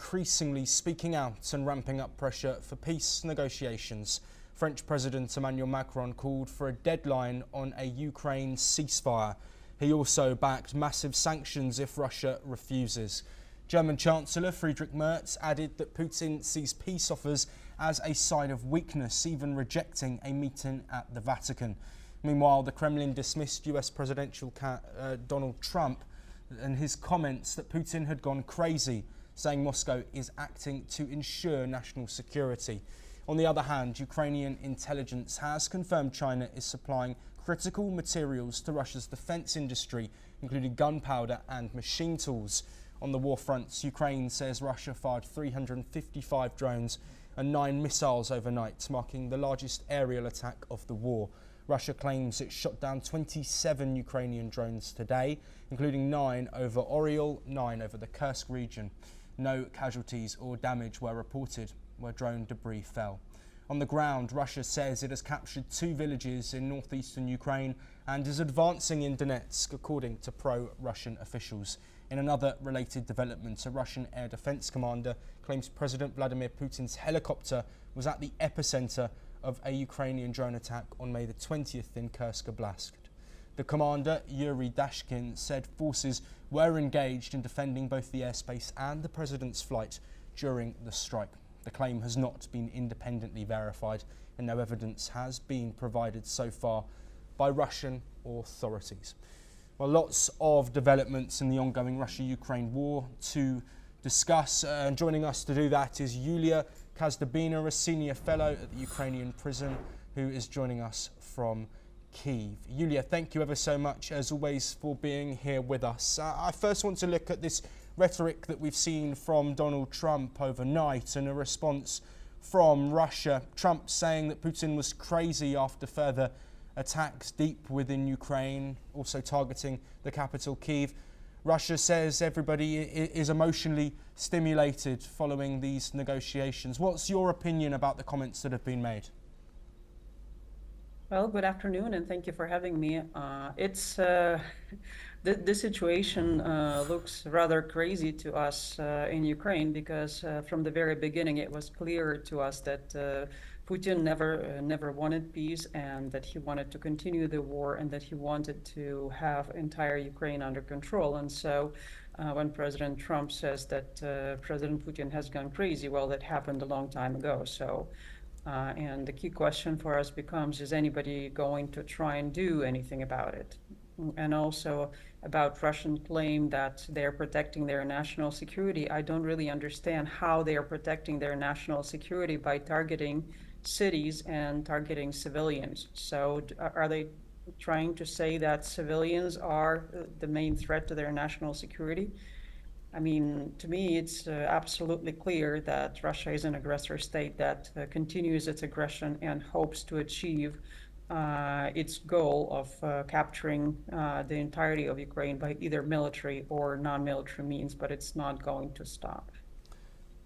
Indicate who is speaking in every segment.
Speaker 1: increasingly speaking out and ramping up pressure for peace negotiations. French President Emmanuel Macron called for a deadline on a Ukraine ceasefire. He also backed massive sanctions if Russia refuses. German Chancellor Friedrich Merz added that Putin sees peace offers as a sign of weakness, even rejecting a meeting at the Vatican. Meanwhile, the Kremlin dismissed US presidential Donald Trump and his comments that Putin had gone crazy, saying Moscow is acting to ensure national security. On the other hand, Ukrainian intelligence has confirmed China is supplying critical materials to Russia's defense industry, including gunpowder and machine tools. On the war fronts, Ukraine says Russia fired 355 drones and 9 missiles overnight, marking the largest aerial attack of the war. Russia claims it shot down 27 Ukrainian drones today, including 9 over Oriol, 9 over the Kursk region. No casualties or damage were reported where drone debris fell. On the ground, Russia says it has captured 2 villages in northeastern Ukraine and is advancing in Donetsk, according to pro-Russian officials. In another related development, a Russian air defense commander claims President Vladimir Putin's helicopter was at the epicenter of a Ukrainian drone attack on May the 20th in Kursk Oblast. The commander, Yuri Dashkin, said forces were engaged in defending both the airspace and the president's flight during the strike. The claim has not been independently verified and no evidence has been provided so far by Russian authorities. Well, lots of developments in the ongoing Russia-Ukraine war to discuss. And joining us to do that is Yulia Kazdabina, a senior fellow at the Ukrainian prison, who is joining us from Kyiv. Yulia, thank you ever so much, as always, for being here with us. I first want to look at this rhetoric that we've seen from Donald Trump overnight and a response from Russia. Trump saying that Putin was crazy after further attacks deep within Ukraine, also targeting the capital, Kyiv. Russia says everybody is emotionally stimulated following these negotiations. What's your opinion about the comments that have been made?
Speaker 2: Well, good afternoon, and thank you for having me. The situation looks rather crazy to us in Ukraine because from the very beginning it was clear to us that Putin never wanted peace and that he wanted to continue the war and that he wanted to have entire Ukraine under control. And so when President Trump says that President Putin has gone crazy, well, that happened a long time ago. And the key question for us becomes, is anybody going to try and do anything about it? And also about Russian claim that they're protecting their national security. I don't really understand how they are protecting their national security by targeting cities and targeting civilians. So are they trying to say that civilians are the main threat to their national security? I mean, to me, it's absolutely clear that Russia is an aggressor state that continues its aggression and hopes to achieve its goal of capturing the entirety of Ukraine by either military or non-military means, but it's not going to stop.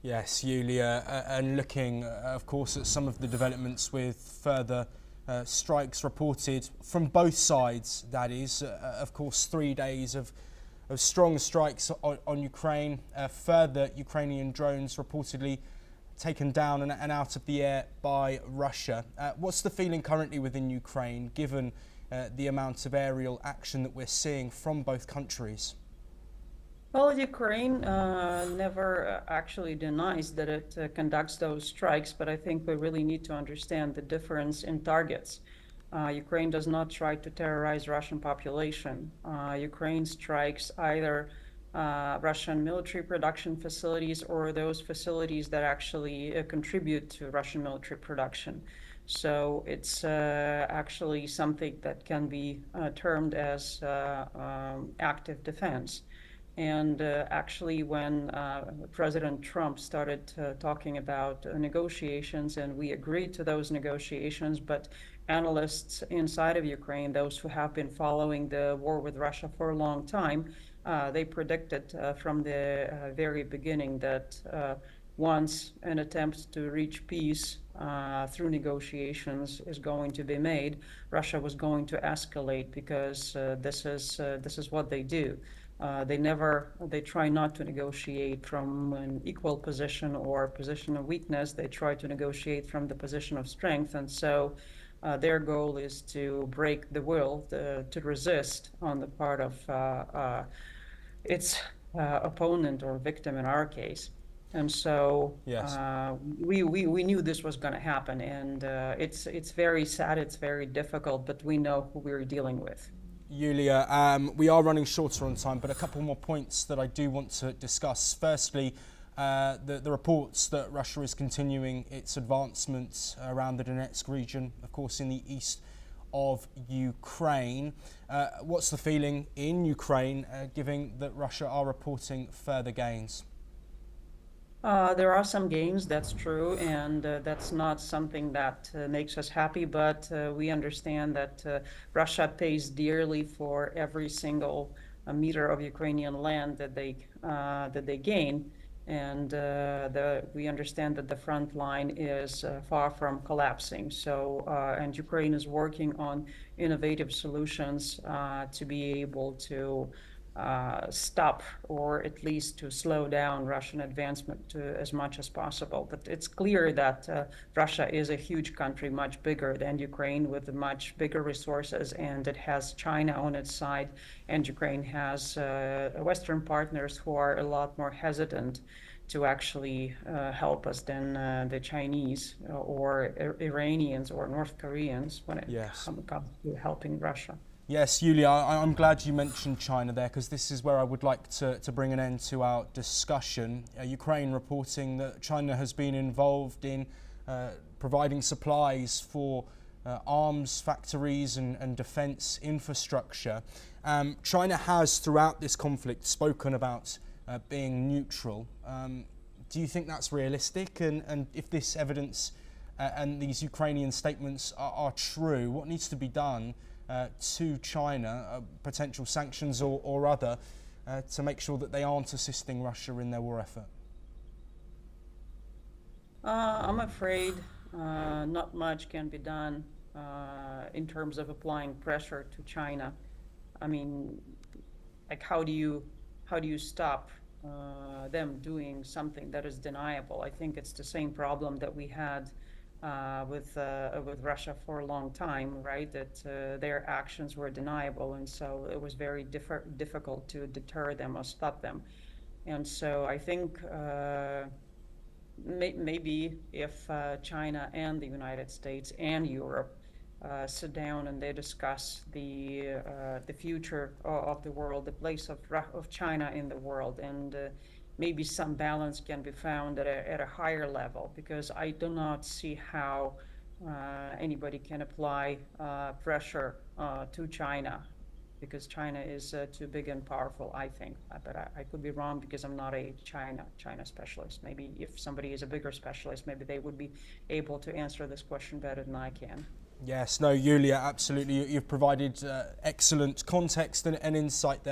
Speaker 1: Yes, Yulia, and looking, of course, at some of the developments with further strikes reported from both sides, that is, of course, 3 days of strong strikes on Ukraine, further Ukrainian drones reportedly taken down and out of the air by Russia. What's the feeling currently within Ukraine, given the amount of aerial action that we're seeing from both countries?
Speaker 2: Well, Ukraine never actually denies that it conducts those strikes, but I think we really need to understand the difference in targets. Ukraine does not try to terrorize Russian population. Ukraine strikes either Russian military production facilities or those facilities that actually contribute to Russian military production. So it's actually something that can be termed as active defense. And actually, when President Trump started talking about negotiations, and we agreed to those negotiations, but analysts inside of Ukraine, those who have been following the war with Russia for a long time, they predicted from the very beginning that once an attempt to reach peace through negotiations is going to be made, Russia was going to escalate because this is what they do. They try not to negotiate from an equal position or position of weakness. They try to negotiate from the position of strength. And so their goal is to break the will, to resist on the part of its opponent or victim in our case. And so
Speaker 1: Yes.
Speaker 2: we knew this was going to happen. And it's very sad, it's very difficult, but we know who we're dealing with.
Speaker 1: Yulia, we are running shorter on time, but a couple more points that I do want to discuss. Firstly, the reports that Russia is continuing its advancements around the Donetsk region, of course, in the east of Ukraine. What's the feeling in Ukraine, given that Russia are reporting further gains?
Speaker 2: There are some gains, that's true, and that's not something that makes us happy, but we understand that Russia pays dearly for every single meter of Ukrainian land that they gain, and we understand that the front line is far from collapsing. So, and Ukraine is working on innovative solutions to be able to stop or at least to slow down Russian advancement as much as possible. But it's clear that Russia is a huge country, much bigger than Ukraine, with much bigger resources, and it has China on its side, and Ukraine has Western partners who are a lot more hesitant to actually help us than the Chinese or Iranians or North Koreans when it comes to helping Russia.
Speaker 1: Yes, Yulia, I'm glad you mentioned China there, because this is where I would like to bring an end to our discussion. Ukraine reporting that China has been involved in providing supplies for arms factories and defence infrastructure. China has, throughout this conflict, spoken about being neutral. Do you think that's realistic? And if this evidence and these Ukrainian statements are true, what needs to be done to China, potential sanctions or other, to make sure that they aren't assisting Russia in their war effort?
Speaker 2: I'm afraid not much can be done in terms of applying pressure to China. I mean, like how do you stop them doing something that is deniable? I think it's the same problem that we had with Russia for a long time, right? That their actions were deniable, and so it was very difficult to deter them or stop them. And so I think maybe if China and the United States and Europe sit down and they discuss the future of the world, the place of China in the world, and maybe some balance can be found at a higher level, because I do not see how anybody can apply pressure to China, because China is too big and powerful, I think. But I could be wrong, because I'm not a China specialist. Maybe if somebody is a bigger specialist, maybe they would be able to answer this question better than I can.
Speaker 1: Yes, no, Yulia, absolutely. You've provided excellent context and insight there.